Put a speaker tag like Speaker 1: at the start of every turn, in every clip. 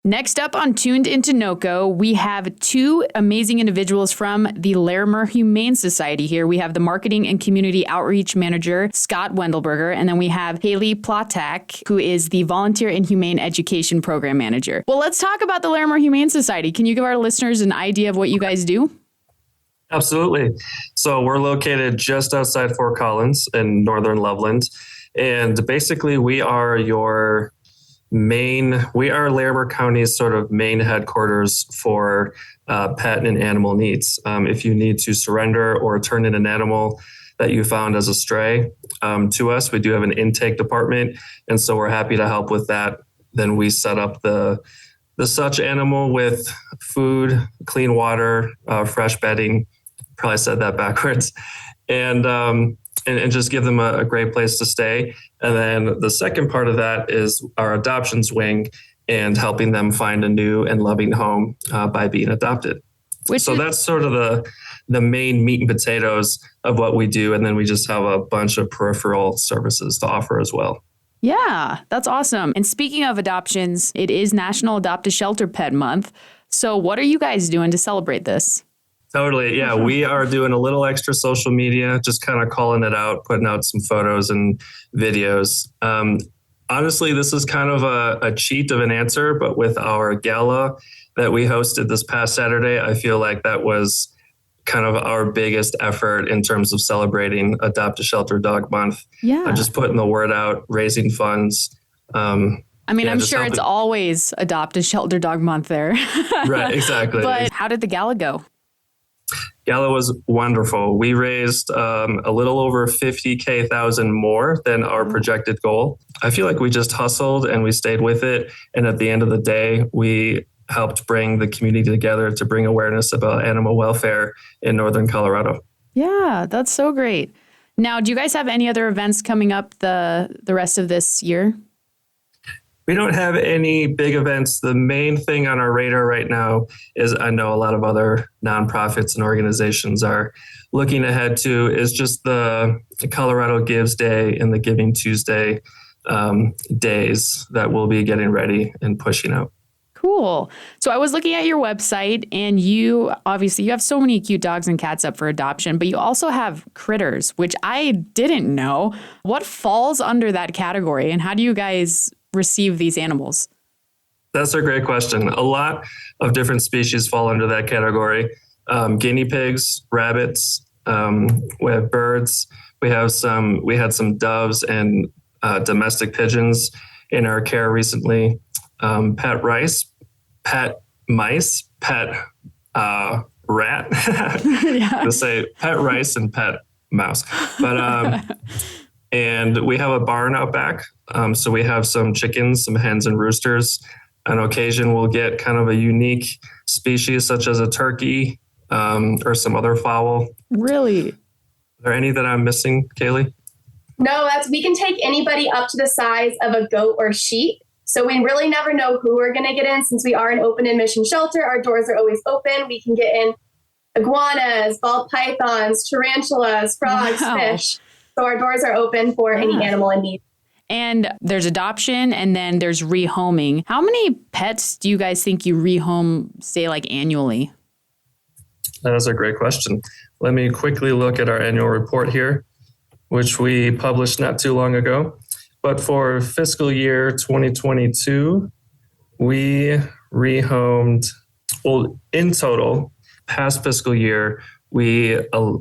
Speaker 1: Next up on Tuned Into NoCo, we have two amazing individuals from the Larimer Humane Society here. We have the Marketing and Community Outreach Manager, Scott Wendelberger, and then we have Kaley, Platek, who is the Volunteer and Humane Education Program Manager. Well, let's talk about the Larimer Humane Society. Can you give our listeners an idea of what you guys do?
Speaker 2: Absolutely. So we're located just outside Fort Collins in northern Loveland. And basically, we are Larimer County's sort of main headquarters for pet and animal needs. If you need to surrender or turn in an animal that you found as a stray to us, we do have an intake department. And so we're happy to help with that. Then we set up the such animal with food, clean water, fresh bedding. Probably said that backwards. And just give them a great place to stay. And then the second part of that is our adoptions wing and helping them find a new and loving home by being adopted. That's sort of the main meat and potatoes of what we do. And then we just have a bunch of peripheral services to offer as well.
Speaker 1: Yeah, that's awesome. And speaking of adoptions, it is National Adopt a Shelter Pet Month. So what are you guys doing to celebrate this?
Speaker 2: Totally. Yeah, we are doing a little extra social media, just kind of calling it out, putting out some photos and videos. Honestly, this is kind of a cheat of an answer, but with our gala that we hosted this past Saturday, I feel like that was kind of our biggest effort in terms of celebrating Adopt a Shelter Dog Month.
Speaker 1: Yeah.
Speaker 2: Just putting the word out, raising funds.
Speaker 1: I'm sure it's always Adopt a Shelter Dog Month there.
Speaker 2: Right, exactly.
Speaker 1: But how did the gala go?
Speaker 2: Gala was wonderful. We raised a little over 50,000 more than our projected goal. I feel like we just hustled and we stayed with it. And at the end of the day, we helped bring the community together to bring awareness about animal welfare in northern Colorado.
Speaker 1: Yeah, that's so great. Now, do you guys have any other events coming up the rest of this year?
Speaker 2: We don't have any big events. The main thing on our radar right now is, I know a lot of other nonprofits and organizations are looking ahead to, is just the Colorado Gives Day and the Giving Tuesday days that we'll be getting ready and pushing out.
Speaker 1: Cool. So I was looking at your website, and you have so many cute dogs and cats up for adoption, but you also have critters, which I didn't know. What falls under that category, and how do you guys receive these animals?
Speaker 2: That's a great question. A lot of different species fall under that category. Guinea pigs, rabbits, we have birds. We had some doves and domestic pigeons in our care recently. Pet rice, pet mice, pet rat.
Speaker 1: Yeah.
Speaker 2: To say pet rice and pet mouse. But and we have a barn out back. So we have some chickens, some hens and roosters. On occasion, we'll get kind of a unique species such as a turkey or some other fowl.
Speaker 1: Really?
Speaker 2: Are there any that I'm missing, Kaley?
Speaker 3: No, we can take anybody up to the size of a goat or sheep. So we really never know who we're going to get in. Since we are an open admission shelter, our doors are always open. We can get in iguanas, ball pythons, tarantulas, frogs, fish. So our doors are open for any animal in need.
Speaker 1: And there's adoption, and then there's rehoming. How many pets do you guys think you rehome, say, like annually?
Speaker 2: That is a great question. Let me quickly look at our annual report here, which we published not too long ago. But for fiscal year 2022, we rehomed, in total, past fiscal year, we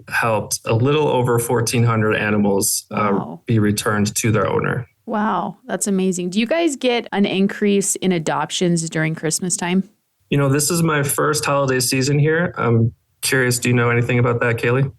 Speaker 2: helped a little over 1,400 animals be returned to their owner.
Speaker 1: Wow, that's amazing. Do you guys get an increase in adoptions during Christmas time?
Speaker 2: This is my first holiday season here. I'm curious, do you know anything about that, Kaley?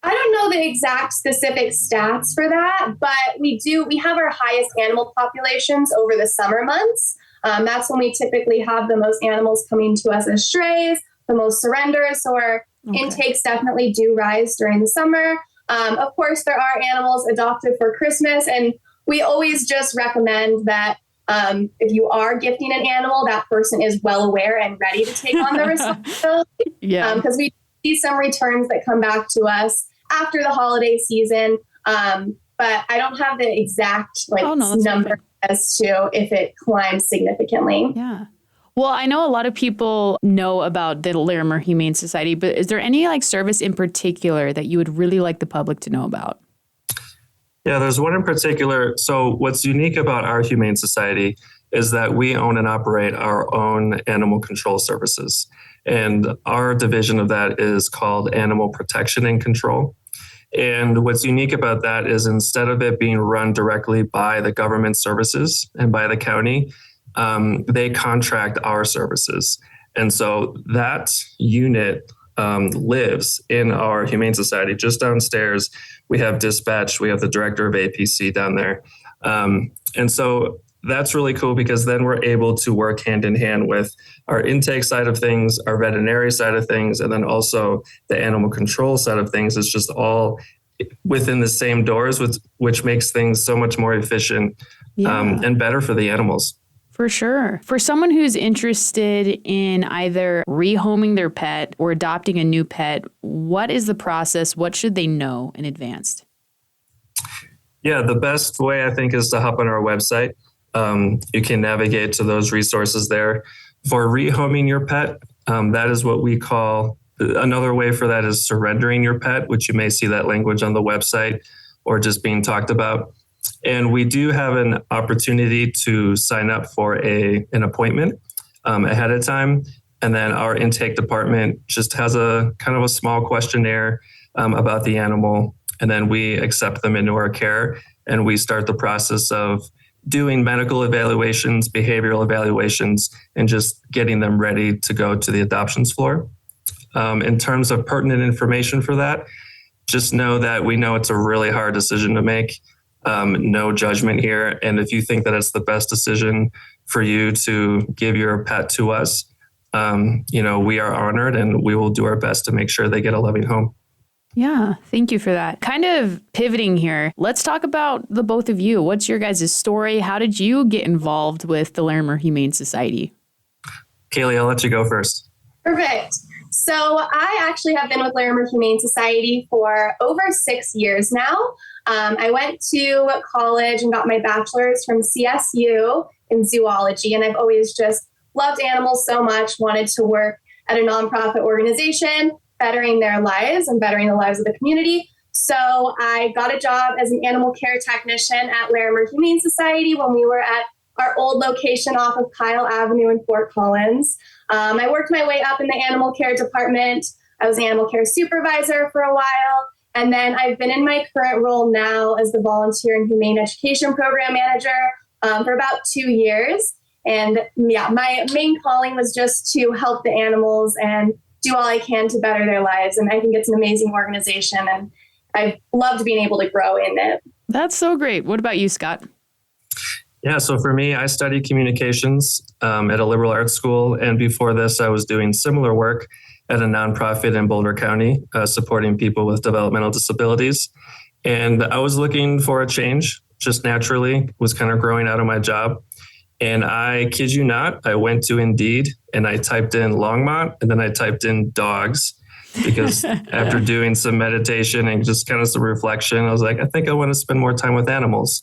Speaker 3: I don't know the exact specific stats for that, but we have our highest animal populations over the summer months. That's when we typically have the most animals coming to us as strays, the most surrenders. So our intakes definitely do rise during the summer. Of course, there are animals adopted for Christmas, and we always just recommend that if you are gifting an animal, that person is well aware and ready to take on the responsibility.
Speaker 1: Yeah.
Speaker 3: Because we see some returns that come back to us after the holiday season. But I don't have the exact number as to if it climbs significantly.
Speaker 1: Yeah. Well, I know a lot of people know about the Larimer Humane Society, but is there any service in particular that you would really like the public to know about?
Speaker 2: Yeah, there's one in particular. So what's unique about our Humane Society is that we own and operate our own animal control services. And our division of that is called Animal Protection and Control. And what's unique about that is instead of it being run directly by the government services and by the county, they contract our services. And so that unit lives in our Humane Society. Just downstairs, we have dispatch, we have the director of APC down there. And so that's really cool because then we're able to work hand in hand with our intake side of things, our veterinary side of things, and then also the animal control side of things. It's just all within the same doors, which makes things so much more efficient and better for the animals.
Speaker 1: For sure. For someone who's interested in either rehoming their pet or adopting a new pet, what is the process? What should they know in advance?
Speaker 2: Yeah, the best way I think is to hop on our website. You can navigate to those resources there. For rehoming your pet, that is what we call, another way for that is surrendering your pet, which you may see that language on the website or just being talked about. And we do have an opportunity to sign up for an appointment ahead of time. And then our intake department just has a kind of a small questionnaire about the animal. And then we accept them into our care and we start the process of doing medical evaluations, behavioral evaluations, and just getting them ready to go to the adoptions floor. In terms of pertinent information for that, just know that we know it's a really hard decision to make. No judgment here. And if you think that it's the best decision for you to give your pet to us, we are honored and we will do our best to make sure they get a loving home.
Speaker 1: Yeah, thank you for that. Kind of pivoting here, let's talk about the both of you. What's your guys' story? How did you get involved with the Larimer Humane Society?
Speaker 2: Kaley, I'll let you go first.
Speaker 3: Perfect. So I actually have been with Larimer Humane Society for over 6 years now. I went to college and got my bachelor's from CSU in zoology, and I've always just loved animals so much, wanted to work at a nonprofit organization, bettering their lives and bettering the lives of the community. So I got a job as an animal care technician at Larimer Humane Society when we were at our old location off of Kyle Avenue in Fort Collins. I worked my way up in the animal care department. I was an animal care supervisor for a while. And then I've been in my current role now as the volunteer and humane education program manager for about 2 years. And yeah, my main calling was just to help the animals and do all I can to better their lives. And I think it's an amazing organization and I've loved being able to grow in it.
Speaker 1: That's so great. What about you, Scott?
Speaker 2: Yeah, so for me, I studied communications at a liberal arts school. And before this, I was doing similar work at a nonprofit in Boulder County, supporting people with developmental disabilities. And I was looking for a change, just naturally, was kind of growing out of my job. And I kid you not, I went to Indeed and I typed in Longmont and then I typed in dogs because after doing some meditation and just kind of some reflection, I was like, I think I want to spend more time with animals.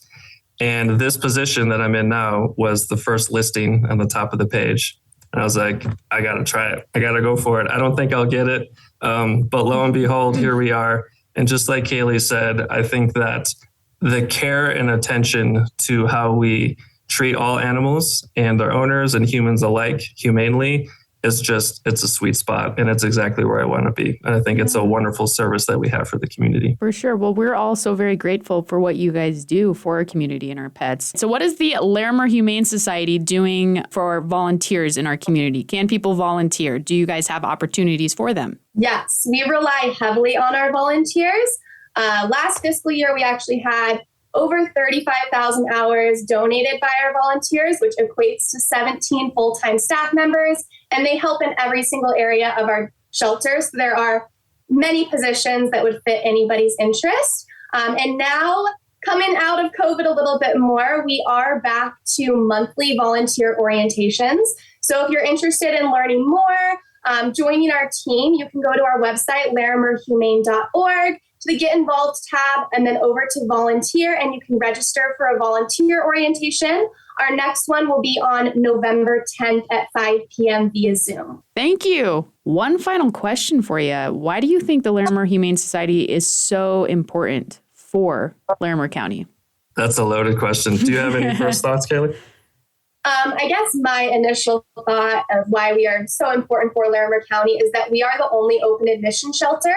Speaker 2: And this position that I'm in now was the first listing on the top of the page. And I was like, I got to try it. I got to go for it. I don't think I'll get it. But lo and behold, here we are. And just like Kaley said, I think that the care and attention to how we treat all animals and their owners and humans alike humanely is just, it's a sweet spot. And it's exactly where I want to be. And I think it's a wonderful service that we have for the community.
Speaker 1: For sure. Well, we're also very grateful for what you guys do for our community and our pets. So what is the Larimer Humane Society doing for volunteers in our community? Can people volunteer? Do you guys have opportunities for them?
Speaker 3: Yes, we rely heavily on our volunteers. Last fiscal year, we actually had over 35,000 hours donated by our volunteers, which equates to 17 full-time staff members. And they help in every single area of our shelter. So there are many positions that would fit anybody's interest. And now, coming out of COVID a little bit more, we are back to monthly volunteer orientations. So if you're interested in learning more, joining our team, you can go to our website, larimerhumane.org, to the Get Involved tab, and then over to volunteer, and you can register for a volunteer orientation Our next one will be on November 10th at 5 p.m. via Zoom.
Speaker 1: Thank you. One final question for you. Why do you think the Larimer Humane Society is so important for Larimer County?
Speaker 2: That's a loaded question. Do you have any first thoughts, Kaley?
Speaker 3: I guess my initial thought of why we are so important for Larimer County is that we are the only open admission shelter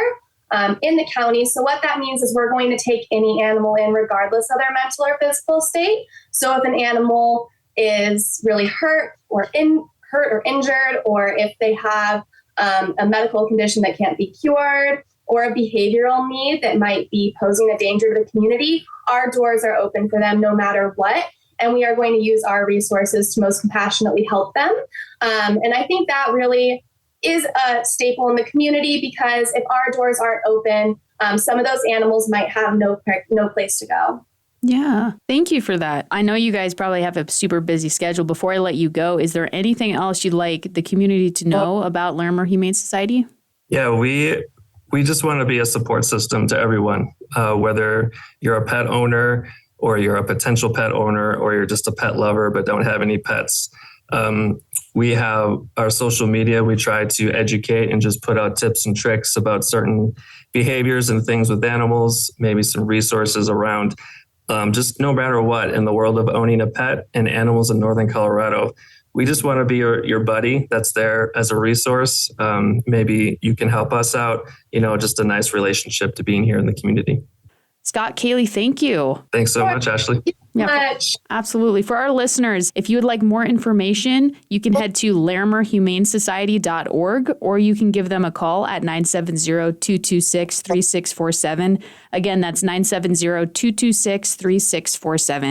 Speaker 3: in the county. So what that means is we're going to take any animal in regardless of their mental or physical state. So if an animal is really hurt or injured, or if they have a medical condition that can't be cured, or a behavioral need that might be posing a danger to the community, our doors are open for them no matter what. And we are going to use our resources to most compassionately help them. And I think that really is a staple in the community, because if our doors aren't open, some of those animals might have no place to go.
Speaker 1: Yeah. Thank you for that. I know you guys probably have a super busy schedule. Before I let you go, is there anything else you'd like the community to know about Larimer Humane Society?
Speaker 2: Yeah, we just want to be a support system to everyone, whether you're a pet owner or you're a potential pet owner, or you're just a pet lover but don't have any pets. We have our social media. We try to educate and just put out tips and tricks about certain behaviors and things with animals, maybe some resources around just no matter what in the world of owning a pet and animals in Northern Colorado. We just want to be your buddy that's there as a resource. Maybe you can help us out, just a nice relationship to being here in the community.
Speaker 1: Scott, Kaley, thank you.
Speaker 2: Thanks so much, Ashlee.
Speaker 1: Yeah, absolutely. For our listeners, if you would like more information, you can head to larimerhumanesociety.org, or you can give them a call at 970-226-3647. Again, that's 970-226-3647.